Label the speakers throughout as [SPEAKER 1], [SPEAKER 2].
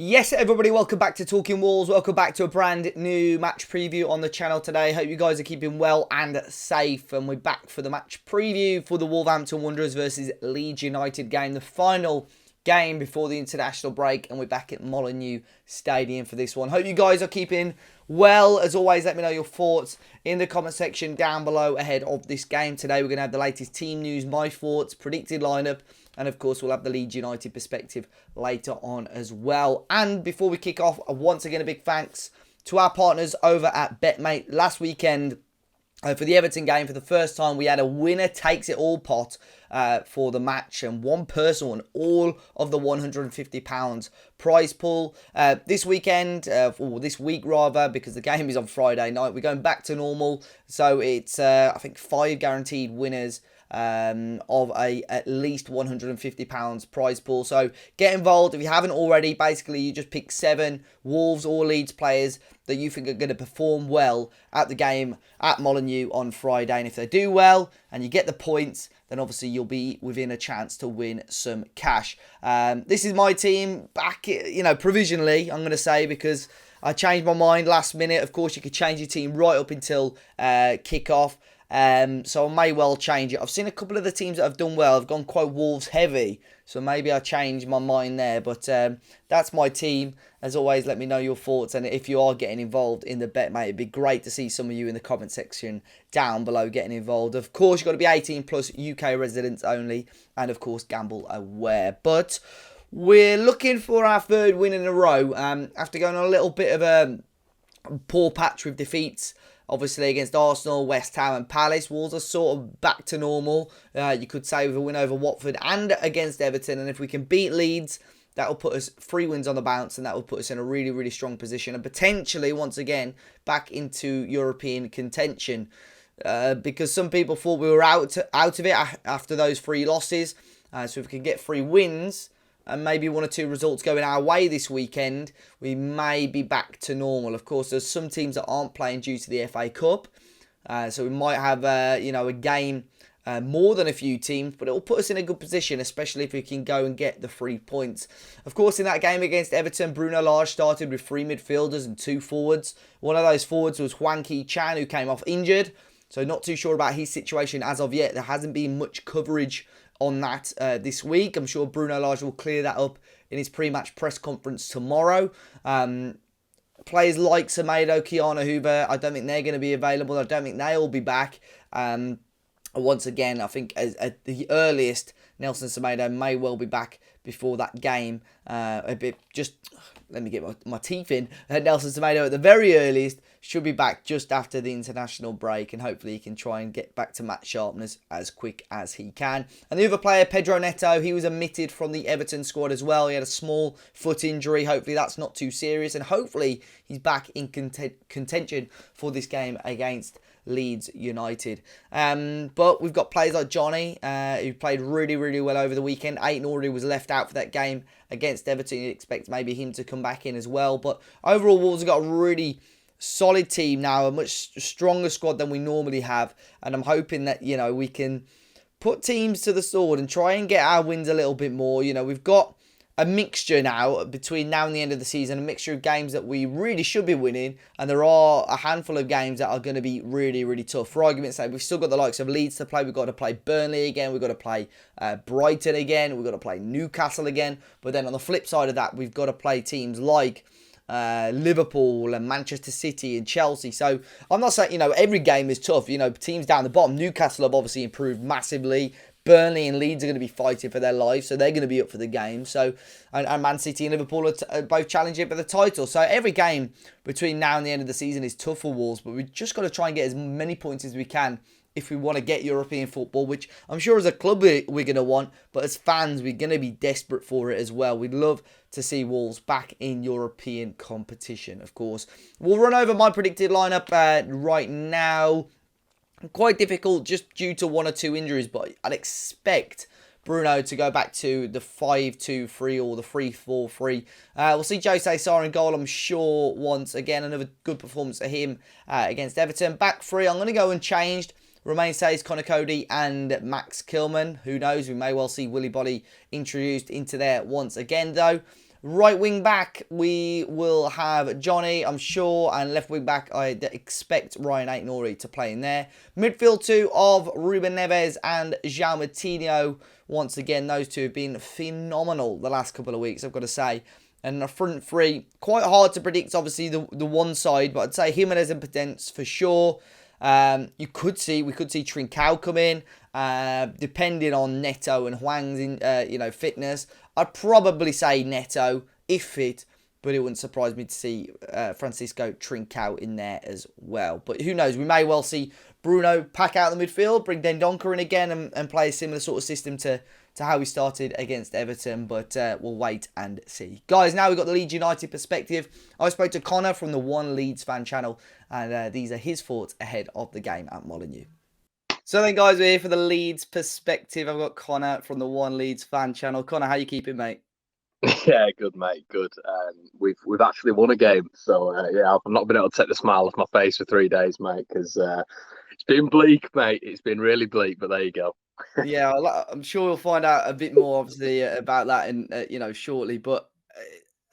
[SPEAKER 1] Yes, everybody, welcome back to Talking Wolves. Welcome back to a brand new match preview on the channel today. Hope you guys are keeping well and safe. And we're back for the match preview for the Wolverhampton Wanderers versus Leeds United game. The final game before the international break. And we're back at Molineux Stadium for this one. Hope you guys are keeping well. As always, let me know your thoughts in the comment section down below ahead of this game. Today, we're going to have the latest team news, my thoughts, predicted lineup. And of course, we'll have the Leeds United perspective later on as well. And before we kick off, once again, a big thanks to our partners over at BetMate. Last weekend, for the Everton game, for the first time, we had a winner takes it all pot for the match. And one person won all of the £150 prize pool. This weekend, or this week rather, because the game is on Friday night, we're going back to normal. So it's, I think, 5 guaranteed winners of at least £150 prize pool. So get involved if you haven't already. Basically, you just pick 7 Wolves or Leeds players that you think are going to perform well at the game at Molineux on Friday. And if they do well and you get the points, then obviously you'll be within a chance to win some cash. This is my team back, provisionally, I'm going to say, because I changed my mind last minute. Of course, you could change your team right up until kick-off. So I may well change it. I've seen a couple of the teams that have done well. I've gone quite Wolves heavy. So maybe I change my mind there. But that's my team. As always, let me know your thoughts. And if you are getting involved in the bet, mate, it'd be great to see some of you in the comment section down below getting involved. Of course, you've got to be 18 plus, UK residents only. And of course, gamble aware. But we're looking for our 3rd win in a row. After going on a little bit of a poor patch with defeats, obviously against Arsenal, West Ham and Palace. Wolves are sort of back to normal, you could say, with a win over Watford and against Everton. And if we can beat Leeds, that will put us 3 wins on the bounce, and that will put us in a really, really strong position. And potentially, once again, back into European contention. Because some people thought we were out of it after those 3 losses. So if we can get 3 wins and maybe 1 or 2 results going our way this weekend, we may be back to normal. Of course, there's some teams that aren't playing due to the FA Cup. So we might have, a game more than a few teams, but it will put us in a good position, especially if we can go and get the 3 points. Of course, in that game against Everton, Bruno Lage started with 3 midfielders and 2 forwards. One of those forwards was Hwang Hee-chan, who came off injured. So not too sure about his situation as of yet. There hasn't been much coverage on that this week. I'm sure Bruno Lage will clear that up in his pre-match press conference tomorrow. Players like Semedo, Keanu Hoover, I don't think they're going to be available. I don't think they'll be back. Once again, I think at the earliest, Nelson Semedo may well be back before that game. Let me get my teeth in. Nelson Semedo at the very earliest should be back just after the international break, and hopefully he can try and get back to match sharpness as quick as he can. And the other player, Pedro Neto, he was omitted from the Everton squad as well. He had a small foot injury. Hopefully that's not too serious, and hopefully he's back in contention for this game against Leeds United. But we've got players like Johnny, who played really, really well over the weekend. Aït-Nouri was left out for that game against Everton. You'd expect maybe him to come back in as well. But overall, Wolves have got a really solid team now, a much stronger squad than we normally have. And I'm hoping that, we can put teams to the sword and try and get our wins a little bit more. We've got a mixture now between now and the end of the season, a mixture of games that we really should be winning, and there are a handful of games that are going to be really, really tough. For argument's sake, we've still got the likes of Leeds to play. We've got to play Burnley again. We've got to play Brighton again. We've got to play Newcastle again. But then on the flip side of that, we've got to play teams like Liverpool and Manchester City and Chelsea. So I'm not saying, every game is tough. Teams down the bottom, Newcastle have obviously improved massively. Burnley and Leeds are going to be fighting for their lives, so they're going to be up for the game. So, and Man City and Liverpool are both challenging for the title. So every game between now and the end of the season is tough for Wolves, but we've just got to try and get as many points as we can if we want to get European football, which I'm sure as a club we're going to want, but as fans we're going to be desperate for it as well. We'd love to see Wolves back in European competition, of course. We'll run over my predicted lineup right now. Quite difficult just due to 1 or 2 injuries, but I'd expect Bruno to go back to the 5-2-3 or the 3-4-3. We'll see Jose Sarr in goal, I'm sure, once again. Another good performance for him against Everton. Back 3, I'm going to go unchanged. Romain Says, Conor Cody and Max Kilman. Who knows, we may well see Willy Bolly introduced into there once again, though. Right wing back, we will have Johnny, I'm sure, and left wing back, I expect Ryan Aït-Nouri to play in there. Midfield two of Ruben Neves and João Moutinho. Once again, those two have been phenomenal the last couple of weeks, I've got to say. And the front three, quite hard to predict, obviously, the one side, but I'd say Jimenez and Potence for sure. We could see Trincao come in, depending on Neto and Huang's fitness. I'd probably say Neto if fit, but it wouldn't surprise me to see Francisco Trincao in there as well. But who knows? We may well see Bruno pack out the midfield, bring Dendoncker in again, and play a similar sort of system to how we started against Everton, but we'll wait and see. Guys, now we've got the Leeds United perspective. I spoke to Conor from the One Leeds fan channel, and these are his thoughts ahead of the game at Molineux. So then, guys, we're here for the Leeds perspective. I've got Conor from the One Leeds fan channel. Conor, how you keeping, mate?
[SPEAKER 2] Yeah, good mate, good. We've actually won a game, so yeah, I've not been able to take the smile off my face for 3 days, mate, because it's been bleak, mate. It's been really bleak, but there you go.
[SPEAKER 1] Yeah, I'm sure we'll find out a bit more, obviously, about that in shortly. But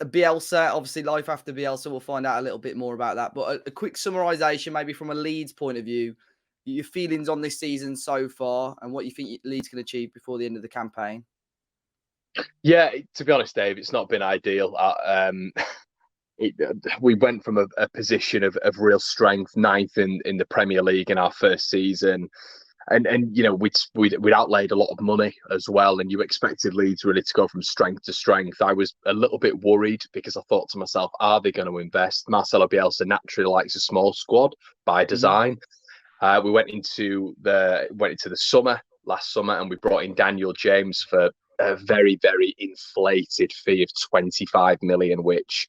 [SPEAKER 1] Bielsa, obviously, life after Bielsa, we'll find out a little bit more about that. But a quick summarisation, maybe from a Leeds point of view, your feelings on this season so far, and what you think Leeds can achieve before the end of the campaign.
[SPEAKER 2] Yeah, to be honest, Dave, it's not been ideal. We went from a position of real strength, ninth in the Premier League in our first season, and you know we'd outlaid a lot of money as well, and you expected Leeds really to go from strength to strength. I was a little bit worried because I thought to myself, are they going to invest? Marcelo Bielsa naturally likes a small squad by design. We went into the last summer, and we brought in Daniel James for a very, very inflated fee of 25 million, which,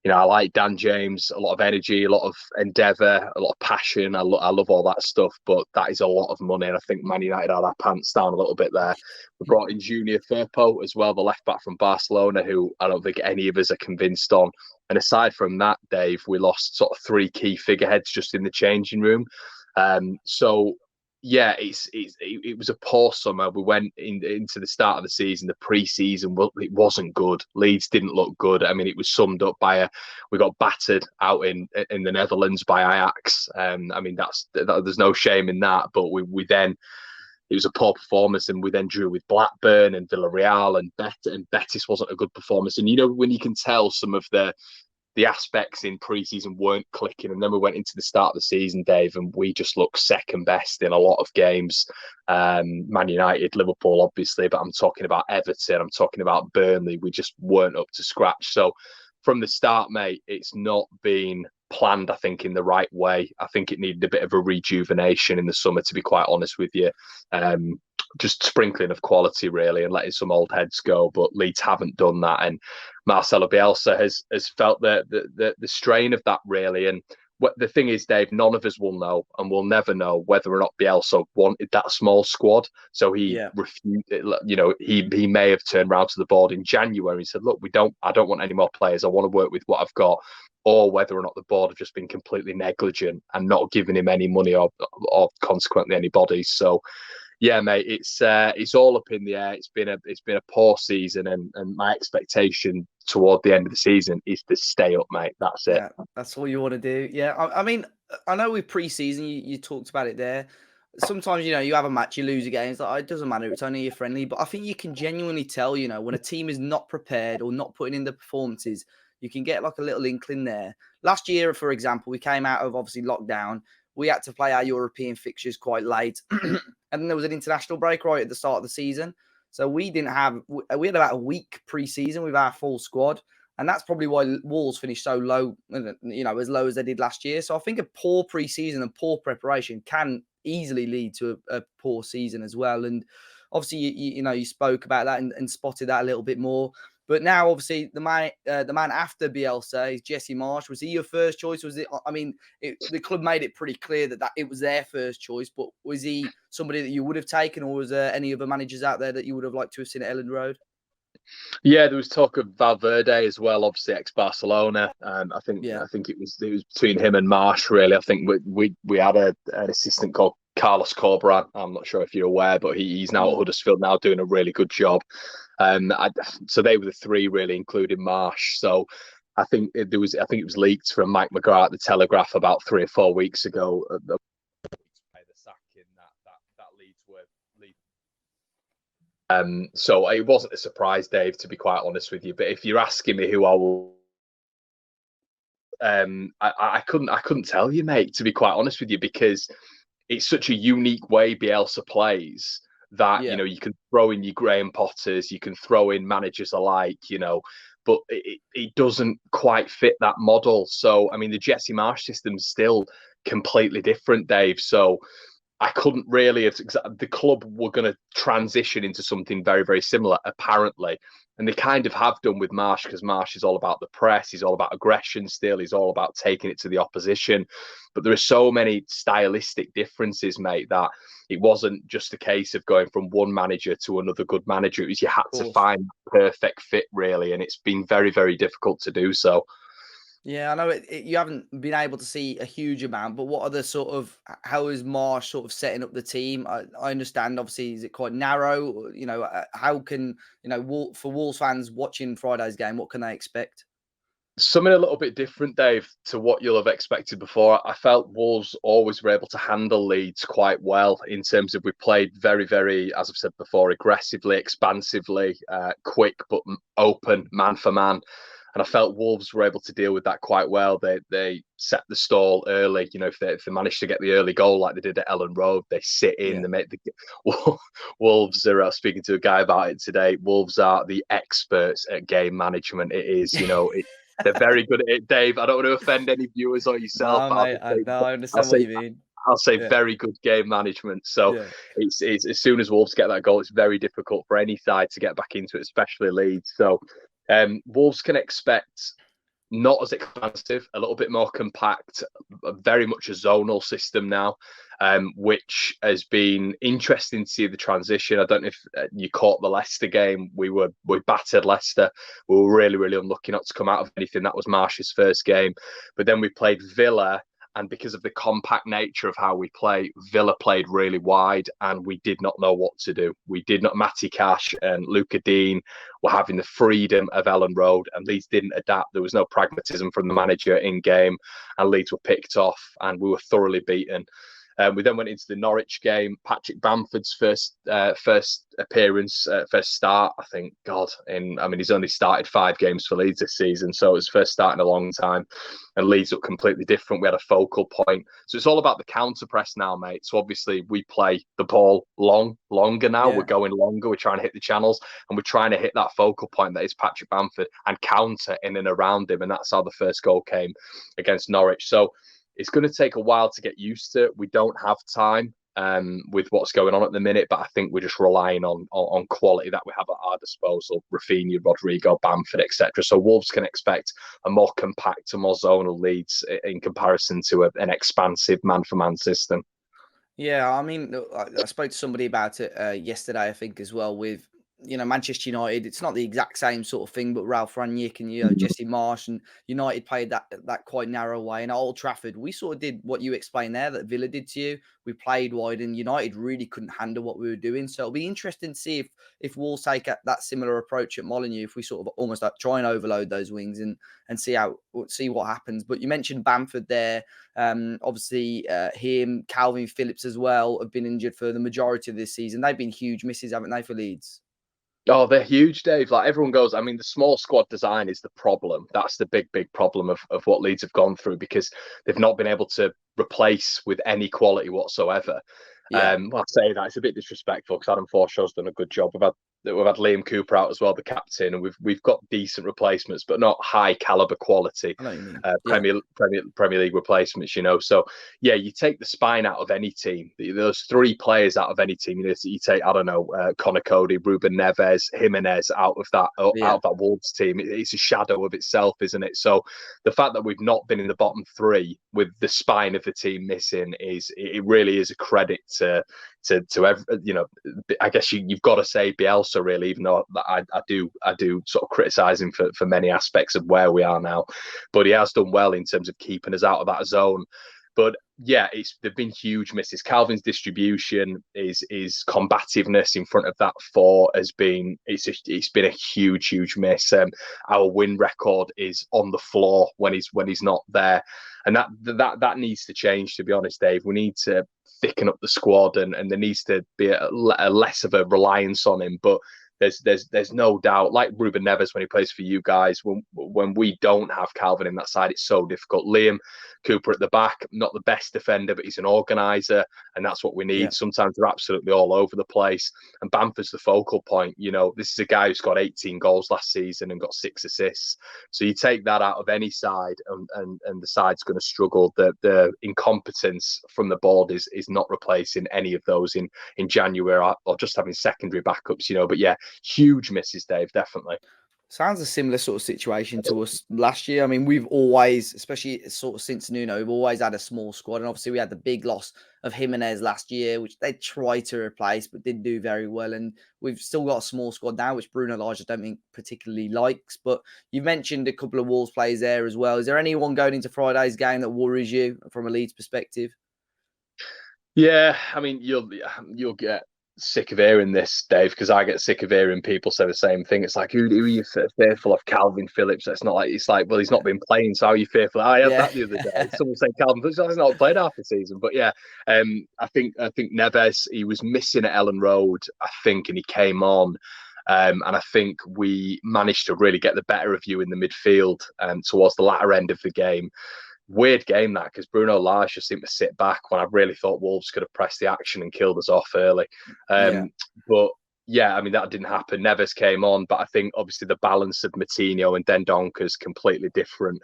[SPEAKER 2] you know, I like Dan James, a lot of energy, a lot of endeavour, a lot of passion. I love all that stuff, but that is a lot of money, and I think Man United had our pants down a little bit there. We brought in Junior Firpo as well, the left back from Barcelona, who I don't think any of us are convinced on. And aside from that, Dave, we lost sort of 3 key figureheads just in the changing room. So yeah, it was a poor summer. We went into the start of the season, the pre-season, well, it wasn't good. Leeds didn't look good. I mean, it was summed up by we got battered out in the Netherlands by Ajax. I mean, there's no shame in that. But we then, it was a poor performance, and we then drew with Blackburn and Villarreal, and Betis wasn't a good performance. And you know, when you can tell some of the aspects in pre-season weren't clicking, and then we went into the start of the season, Dave, and we just looked second best in a lot of games. Man United, Liverpool, obviously, but I'm talking about Everton, I'm talking about Burnley. We just weren't up to scratch. So from the start, mate, it's not been planned, I think, in the right way. I think it needed a bit of a rejuvenation in the summer, to be quite honest with you. Just sprinkling of quality, really, and letting some old heads go. But Leeds haven't done that, and Marcelo Bielsa has felt the strain of that, really. And the thing is, Dave, none of us will know, and we'll never know whether or not Bielsa wanted that small squad. So he refused. You know, he may have turned round to the board in January and said, "Look, I don't want any more players. I want to work with what I've got." Or whether or not the board have just been completely negligent and not giving him any money or consequently any bodies. So yeah, mate, it's all up in the air. It's been a poor season, and my expectation toward the end of the season is to stay up, mate. That's it.
[SPEAKER 1] Yeah, that's all you want to do. Yeah, I mean, I know with pre-season, you talked about it there. Sometimes, you know, you have a match, you lose a game. It's like, it doesn't matter. It's only a friendly. But I think you can genuinely tell, you know, when a team is not prepared or not putting in the performances, you can get like a little inkling there. Last year, for example, we came out of obviously lockdown. We had to play our European fixtures quite late. And then there was an international break right at the start of the season. So we had about a week pre-season with our full squad. And that's probably why Wolves finished so low, you know, as low as they did last year. So I think a poor pre-season and poor preparation can easily lead to a poor season as well. And obviously, you spoke about that and spotted that a little bit more. But now, obviously, the man after Bielsa is Jesse Marsch. Was he your first choice? Was it? I mean, the club made it pretty clear that it was their first choice. But was he somebody that you would have taken, or was there any other managers out there that you would have liked to have seen at Elland Road?
[SPEAKER 2] Yeah, there was talk of Valverde as well, obviously ex-Barcelona. I think it was between him and Marsh, really. I think we had an assistant called Carlos Corberán. I'm not sure if you're aware, but he's now at
[SPEAKER 1] Mm.
[SPEAKER 2] Huddersfield now doing a really good job. So they were the three really, including Marsh. So I think it was leaked from Mike McGrath at the Telegraph about 3 or 4 weeks ago. The sack in that Leeds were leaving. So it wasn't a surprise, Dave, to be quite honest with you. But if you're asking me who I will, I couldn't tell you, mate. To be quite honest with you, because it's such a unique way Bielsa plays that
[SPEAKER 1] Yeah,
[SPEAKER 2] you can throw in your Graham Potters, you can throw in managers alike, but it doesn't quite fit that model. So I mean, the Jesse Marsh system's still completely different, Dave. So I couldn't really. The club were going to transition into something very, very similar, apparently, and they kind of have done with Marsh, because Marsh is all about the press, he's all about aggression. Still, he's all about taking it to the opposition. But there are so many stylistic differences, mate, that it wasn't just a case of going from one manager to another good manager. It was you had
[SPEAKER 1] of
[SPEAKER 2] to
[SPEAKER 1] course.
[SPEAKER 2] find the perfect fit, really, and it's been very, very difficult to do so.
[SPEAKER 1] Yeah, I know you haven't been able to see a huge amount, but what are the how is Marsh sort of setting up the team? I understand, obviously, is it quite narrow? How can, for Wolves fans watching Friday's game, what can they expect?
[SPEAKER 2] Something a little bit different, Dave, to what you'll have expected before. I felt Wolves always were able to handle Leeds quite well in terms of we played very, very, as I've said before, aggressively, expansively, quick but open, man for man. And I felt Wolves were able to deal with that quite well. They set the stall early. If they managed to get the early goal like they did at Ellen Road, they sit in.
[SPEAKER 1] Yeah.
[SPEAKER 2] They make the Wolves are speaking to a guy about it today. Wolves are the experts at game management. It is, they're very good at it, Dave. I don't want to offend any viewers or yourself,
[SPEAKER 1] No,
[SPEAKER 2] but
[SPEAKER 1] mate. I
[SPEAKER 2] I'll
[SPEAKER 1] understand what
[SPEAKER 2] say
[SPEAKER 1] you mean.
[SPEAKER 2] I'll say
[SPEAKER 1] Yeah.
[SPEAKER 2] very good game management. So
[SPEAKER 1] Yeah.
[SPEAKER 2] it's as soon as Wolves get that goal, it's very difficult for any side to get back into it, especially Leeds. So Wolves can expect not as expansive, a little bit more compact, very much a zonal system now, which has been interesting to see the transition. I don't know if you caught the Leicester game. We battered Leicester. We were really, really unlucky not to come out of anything. That was Marsh's first game. But then we played Villa, and because of the compact nature of how we play, Villa played really wide, and we did not know what to do. We did not. Matty Cash and Luca Dean were having the freedom of Ellen Road, and Leeds didn't adapt. There was no pragmatism from the manager in game, and Leeds were picked off, and we were thoroughly beaten. We then went into the Norwich game. Patrick Bamford's first appearance, first start, I think. He's only started 5 games for Leeds this season, so it was first start in a long time. And Leeds looked completely different. We had a focal point, so it's all about the counter press now, mate. So obviously we play the ball longer now. We're
[SPEAKER 1] Yeah.
[SPEAKER 2] going longer. We're trying to hit the channels, and we're trying to hit that focal point that is Patrick Bamford and counter in and around him. And that's how the first goal came against Norwich. So it's going to take a while to get used to. We don't have time with what's going on at the minute, but I think we're just relying on quality that we have at our disposal. Rafinha, Rodrigo, Bamford, etc. So Wolves can expect a more compact, a more zonal Leeds in comparison to an expansive man-for-man system.
[SPEAKER 1] Yeah, I mean, I spoke to somebody about it yesterday, I think, as well, with, Manchester United. It's not the exact same sort of thing, but Ralph Rangnick and, Jesse Marsh and United played that quite narrow way. And at Old Trafford, we sort of did what you explained there, that Villa did to you. We played wide, and United really couldn't handle what we were doing. So it'll be interesting to see if Wolves take that similar approach at Molineux, if we sort of almost like try and overload those wings and see what happens. But you mentioned Bamford there. Obviously, him, Calvin Phillips as well, have been injured for the majority of this season. They've been huge misses, haven't they, for Leeds?
[SPEAKER 2] Oh, they're huge, Dave. Like everyone goes, I mean, the small squad design is the problem. That's the big, big problem of what Leeds have gone through, because they've not been able to replace with any quality whatsoever.
[SPEAKER 1] Yeah,
[SPEAKER 2] Well, I say that it's a bit disrespectful because Adam Forshaw's done a good job. We've had Liam Cooper out as well, the captain, and we've got decent replacements, but not high caliber quality
[SPEAKER 1] I know what you mean. Yeah,
[SPEAKER 2] Premier League replacements. So yeah, you take the spine out of any team. Those 3 players out of any team. You take, I don't know, Conor Cody, Ruben Neves, Jimenez out of
[SPEAKER 1] yeah.
[SPEAKER 2] that Wolves team. It's a shadow of itself, isn't it? So the fact that we've not been in the bottom 3 with the spine of the team missing it really is a credit to every, I guess you've got to say Bielsa, really, even though I do sort of criticise him for many aspects of where we are now, but he has done well in terms of keeping us out of that zone. But yeah, they've been huge misses. Calvin's distribution, is combativeness in front of that four has been it's been a huge miss. Our win record is on the floor when he's not there, and that needs to change. To be honest, Dave, we need to thicken up the squad, and there needs to be a less of a reliance on him. But there's no doubt, like Ruben Neves when he plays for you guys, when we don't have Calvin in that side, it's so difficult. Liam Cooper at the back, not the best defender, but he's an organizer, and that's what we need.
[SPEAKER 1] Yeah.
[SPEAKER 2] Sometimes they're absolutely all over the place, and Bamford's the focal point. This is a guy who's got 18 goals last season and got 6 assists. So you take that out of any side, and the side's going to struggle. The incompetence from the board is not replacing any of those in January, or just having secondary backups. But yeah, huge misses, Dave, definitely.
[SPEAKER 1] Sounds a similar sort of situation to us last year. I mean, we've always, especially sort of since Nuno, we've always had a small squad. And obviously we had the big loss of Jimenez last year, which they tried to replace, but didn't do very well. And we've still got a small squad now, which Bruno Lage I don't think particularly likes. But you mentioned a couple of Wolves players there as well. Is there anyone going into Friday's game that worries you from a Leeds perspective?
[SPEAKER 2] Yeah, I mean, you'll get sick of hearing this, Dave, because I get sick of hearing people say the same thing. It's like, who are you fearful of? Calvin Phillips? It's like, well, he's not been playing, so how are you fearful? I had that the other day. Someone saying Calvin Phillips has not played half the season, but yeah, I think Neves, he was missing at Ellen Road, I think, and he came on. And I think we managed to really get the better of you in the midfield towards the latter end of the game. Weird game that, because Bruno Lage just seemed to sit back when I really thought Wolves could have pressed the action and killed us off early. But yeah, I mean, that didn't happen. Neves came on, but I think obviously the balance of Matinho and Dendoncker is completely different.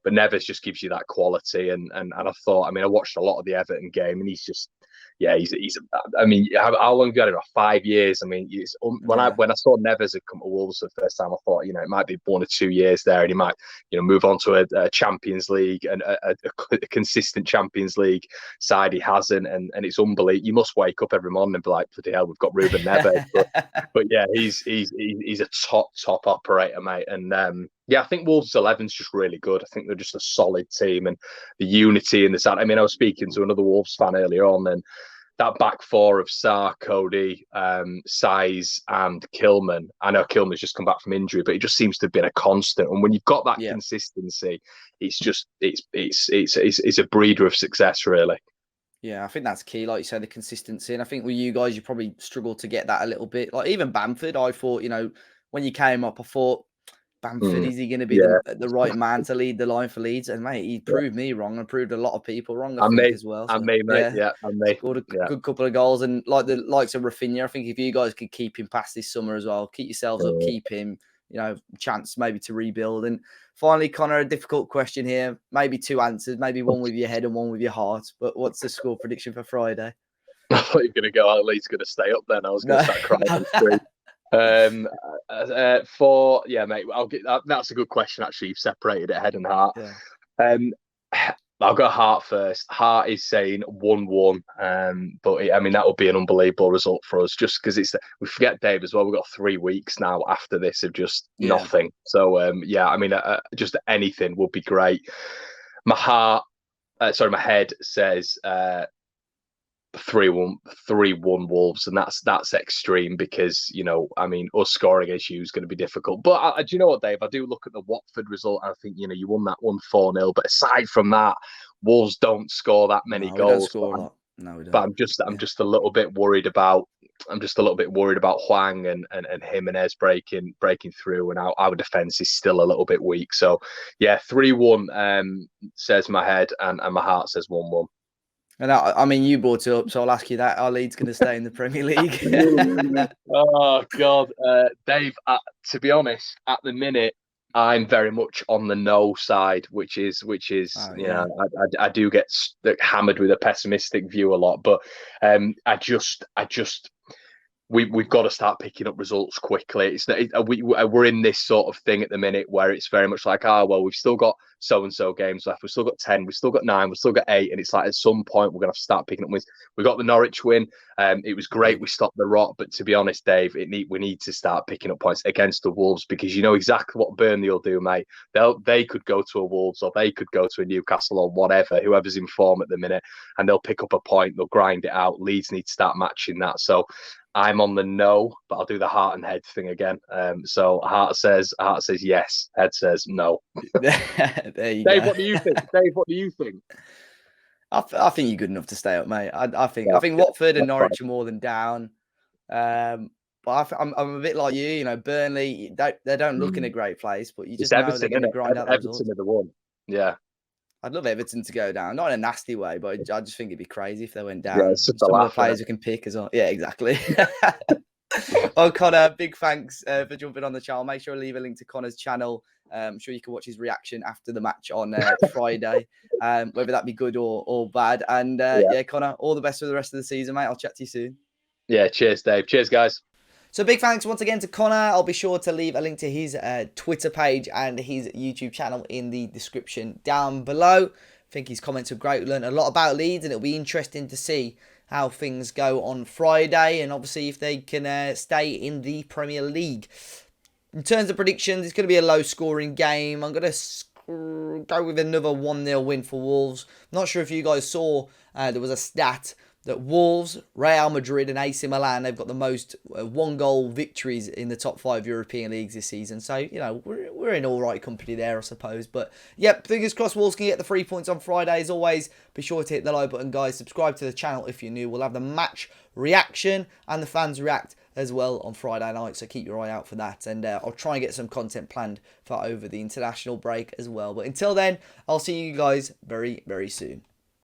[SPEAKER 2] But Neves just gives you that quality. And I thought, I mean, I watched a lot of the Everton game, and he's just, yeah, he's. I mean, how long have you had him? 5 years. I mean, when I saw Neves had come to Wolves the first time, I thought, it might be 1 or 2 years there, and he might, move on to a Champions League and a consistent Champions League side. He hasn't, and it's unbelievable. You must wake up every morning and be like, bloody hell, we've got Ruben Neves. but yeah, he's a top operator, mate, and yeah, I think Wolves 11's just really good. I think they're just a solid team, and the unity in the side. I mean, I was speaking to another Wolves fan earlier on, and that back four of Sarr, Cody, Size, and Kilman. I know Kilman's just come back from injury, but it just seems to have been a constant. And when you've got that consistency, it's just it's a breeder of success, really.
[SPEAKER 1] Yeah, I think that's key, like you said, the consistency. And I think with you guys, you probably struggled to get that a little bit. Like even Bamford, I thought, when you came up, I thought, Bamford, is he going to be the right man to lead the line for Leeds? And mate, he proved me wrong and proved a lot of people wrong, I think, as well.
[SPEAKER 2] And me, mate. Yeah, and me.
[SPEAKER 1] Scored a good couple of goals. And like the likes of Rafinha, I think if you guys could keep him past this summer as well, keep yourselves up, keep him, chance maybe to rebuild. And finally, Conor, a difficult question here. Maybe 2 answers, maybe one with your head and one with your heart. But what's the score prediction for Friday?
[SPEAKER 2] I thought you were going to go, Leeds going to stay up then. I was going to start crying on the street. Mate, I'll get that. That's a good question. Actually, you've separated it head and heart. I'll go heart first. Heart is saying 1-1, but I mean that would be an unbelievable result for us. Just because we forget, Dave, as well. We've got 3 weeks now after this of just nothing. So I mean, just anything would be great. My head says 3-1 Wolves, and that's extreme because I mean, us scoring against you is going to be difficult. But do you know what, Dave? I do look at the Watford result, and I think you won that 1-4-0. But aside from that, Wolves don't score that many goals.
[SPEAKER 1] We don't score a lot. No, we don't.
[SPEAKER 2] But I'm just a little bit worried about. I'm just a little bit worried about Hwang and Jimenez breaking through, and our defense is still a little bit weak. So yeah, 3-1 says my head, and my heart says 1-1.
[SPEAKER 1] And I mean, you brought it up, so I'll ask you that. Are Leeds going to stay in the Premier League?
[SPEAKER 2] Oh, God. Dave, to be honest, at the minute, I'm very much on the no side, which is I do get hammered with a pessimistic view a lot. But I just we've got to start picking up results quickly. It's not, we're in this sort of thing at the minute where it's very much like, well, we've still got so and so games left. We've still got 10. We've still got 9. We've still got 8. And it's like at some point we're gonna have to start picking up wins. We got the Norwich win. It was great. We stopped the rot, but to be honest, Dave, we need to start picking up points against the Wolves, because you know exactly what Burnley will do, mate. They could go to a Wolves, or they could go to a Newcastle, or whatever, whoever's in form at the minute, and they'll pick up a point. They'll grind it out. Leeds need to start matching that. So I'm on the no, but I'll do the heart and head thing again. So heart says yes, head says no.
[SPEAKER 1] There you
[SPEAKER 2] Dave,
[SPEAKER 1] go.
[SPEAKER 2] what do you think? Dave, what do you think?
[SPEAKER 1] I think you're good enough to stay up, mate. I think
[SPEAKER 2] Yeah,
[SPEAKER 1] Watford and
[SPEAKER 2] that's
[SPEAKER 1] Norwich are more than down. But I'm a bit like you. You know, Burnley, they don't look in a great place, but you
[SPEAKER 2] It's
[SPEAKER 1] just know they're
[SPEAKER 2] Everton,
[SPEAKER 1] going
[SPEAKER 2] isn't
[SPEAKER 1] to
[SPEAKER 2] it?
[SPEAKER 1] grind out the
[SPEAKER 2] Everton
[SPEAKER 1] results.
[SPEAKER 2] are the one. Yeah.
[SPEAKER 1] I'd love Everton to go down, not in a nasty way, but I just think it'd be crazy if they went
[SPEAKER 2] Yeah,
[SPEAKER 1] down.
[SPEAKER 2] it's just a
[SPEAKER 1] Some of the
[SPEAKER 2] laugh, isn't
[SPEAKER 1] players
[SPEAKER 2] it?
[SPEAKER 1] we can pick as well. Yeah, exactly. Well, Conor, big thanks for jumping on the channel. Make sure to leave a link to Conor's channel. I'm sure you can watch his reaction after the match on Friday, whether that be good or bad. And yeah, Conor, all the best for the rest of the season, mate. I'll chat to you soon.
[SPEAKER 2] Yeah, cheers, Dave. Cheers, guys.
[SPEAKER 1] So big thanks once again to Conor. I'll be sure to leave a link to his Twitter page and his YouTube channel in the description down below. I think his comments were great. We learned a lot about Leeds, and it'll be interesting to see how things go on Friday, and obviously if they can stay in the Premier League. In terms of predictions, it's going to be a low-scoring game. I'm going to go with another 1-0 win for Wolves. I'm not sure if you guys saw, there was a stat that Wolves, Real Madrid and AC Milan, they've got the most one-goal victories in the top 5 European leagues this season. So, you know, we're in all right company there, I suppose. But, yep, fingers crossed Wolves can get the 3 points on Friday. As always, be sure to hit the like button, guys. Subscribe to the channel if you're new. We'll have the match reaction and the fans react as well on Friday night. So keep your eye out for that. And I'll try and get some content planned for over the international break as well. But until then, I'll see you guys very, very soon.